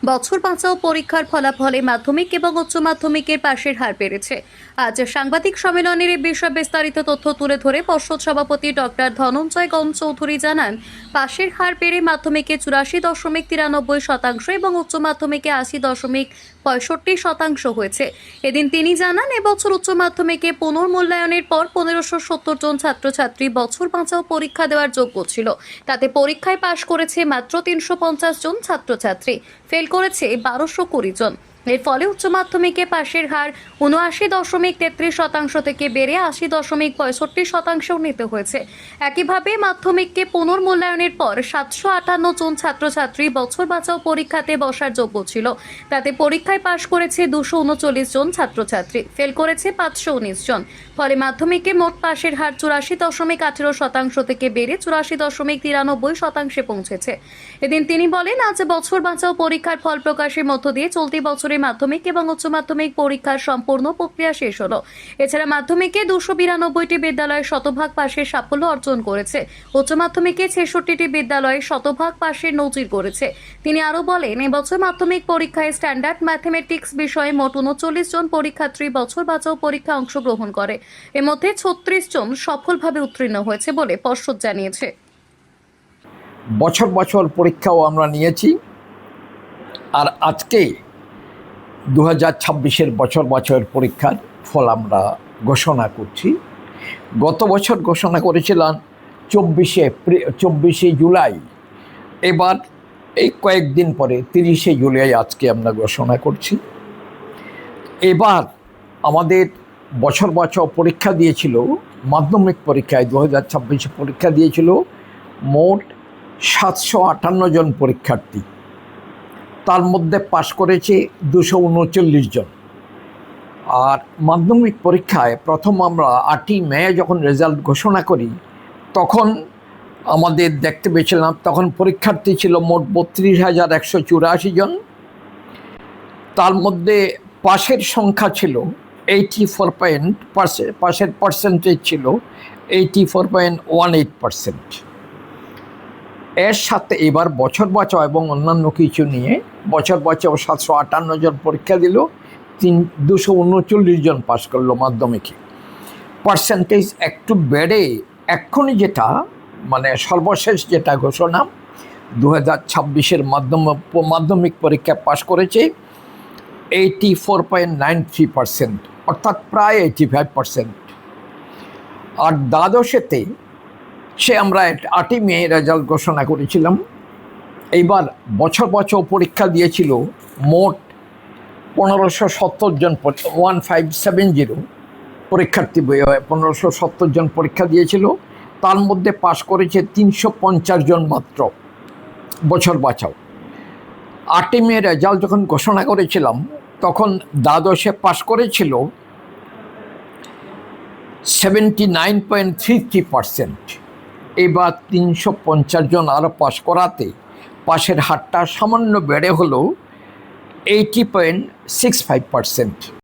বছর বাঁচাও পরীক্ষার ফলাফলে মাধ্যমিক এবং উচ্চ মাধ্যমিকের পাশের হার বেড়েছে। আজ সাংবাদিক সম্মেলনের এই বিষয়ে বিস্তারিত তথ্য তুলে ধরে পর্ষদ সভাপতি ডক্টর ধনঞ্জয় গণ চৌধুরী জানান, পাশের হার বেড়ে মাধ্যমিকে 84.93% এবং উচ্চ মাধ্যমিকে 80.65% হয়েছে। এদিন তিনি জানান, এবছর উচ্চ মাধ্যমিকে পুনর্মূল্যায়নের পর 1570 জন ছাত্রছাত্রী বছর বাঁচাও পরীক্ষা দেওয়ার যোগ্য ছিল। তাতে পরীক্ষায় পাশ করেছে মাত্র 350 জন ছাত্রছাত্রী, ফেল করেছে 1220 জন। এর ফলে উচ্চ মাধ্যমিকে পাশের হার 79.33% থেকে বেড়ে 80.65% উন্নীত হয়েছে। একইভাবে মাধ্যমিককে পুনর্মূল্যায়নের পর 758 জন ছাত্রছাত্রী বছর বাঁচাও পরীক্ষাতে বসার যোগ্য ছিল। তাতে পরীক্ষায় পাশ করেছে 239 জন ছাত্রছাত্রী, ফেল করেছে 519 জন। ফলে মাধ্যমিকে মোট পাশের হার 84.18% থেকে বেড়ে 84.93% পৌঁছেছে। এদিন তিনি বলেন, আজ বছর বাঁচাও পরীক্ষার ফল প্রকাশের মধ্য দিয়ে চলতি বছরে মাধ্যমিক এবং উচ্চ মাধ্যমিক পরীক্ষার সম্পূর্ণ প্রক্রিয়া শেষ হলো। এছাড়া মাধ্যমিকে 292টি বিদ্যালয় শতভাগ পাশের সাফল্য অর্জন করেছে। উচ্চ মাধ্যমিকে 66টি বিদ্যালয় শতভাগ পাশের নজির করেছে। তিনি আরও বলেন, এবছর মাধ্যমিক পরীক্ষায় স্ট্যান্ডার্ড ম্যাথমেটিক্স বিষয়ে মোট 39 জন পরীক্ষার্থী বছর বাঁচাও পরীক্ষায় অংশগ্রহণ করে। এর মধ্যে 36 জন সফলভাবে উত্তীর্ণ হয়েছে বলে পর্ষদ জানিয়েছে। বছর বছর পরীক্ষাও আমরা নিয়েছি, আর আজকে 2026-এর বছর বছর পরীক্ষার ফল আমরা ঘোষণা করছি। গত বছর ঘোষণা করেছিলাম 24শে জুলাই। এবার এই কয়েকদিন পরে 30শে জুলাই আজকে আমরা ঘোষণা করছি। এবার আমাদের বছর বছর পরীক্ষা দিয়েছিল, মাধ্যমিক পরীক্ষায় 2026 পরীক্ষা দিয়েছিল মোট 758 জন পরীক্ষার্থী। তার মধ্যে পাশ করেছে 239 জন। আর মাধ্যমিক পরীক্ষায় প্রথম আমরা 8ই মে যখন রেজাল্ট ঘোষণা করি, তখন আমাদের দেখতে পেয়েছিলাম তখন পরীক্ষার্থী ছিল মোট 32,184 জন। তার মধ্যে পাশের সংখ্যা ছিল 84%, পাশের পার্সেন্টেজ ছিল 84.18%। এর সাথে এবার বছর বাঁচাও এবং অন্যান্য কিছু নিয়ে বছর বাঁচাও 758 জন পরীক্ষা দিল, 239 জন পাস করলো মাধ্যমিকে। পার্সেন্টেজ একটু বেড়ে এক্ষুনি যেটা মানে সর্বশেষ যেটা ঘোষণা 2026-এর মাধ্যমিক পরীক্ষায় পাস করেছে 84.93%, অর্থাৎ প্রায় 85%। আর দ্বাদশেতে আমরা 8ই মে রেজাল্ট ঘোষণা করেছিলাম। এইবার বছর বছর পরীক্ষা দিয়েছিল মোট 1570 জন, 1570 পরীক্ষার্থী 1570 জন পরীক্ষা দিয়েছিল। তার মধ্যে পাশ করেছে 350 জন মাত্র বছর বাঁচাও। 8ই মে রেজাল্ট যখন ঘোষণা করেছিলাম তখন দ্বাদশে পাশ করেছিল 79.33%। এবার 350 জন আরও পাশ করাতে পাশের হারটা সামান্য বেড়ে হলো 80.65%।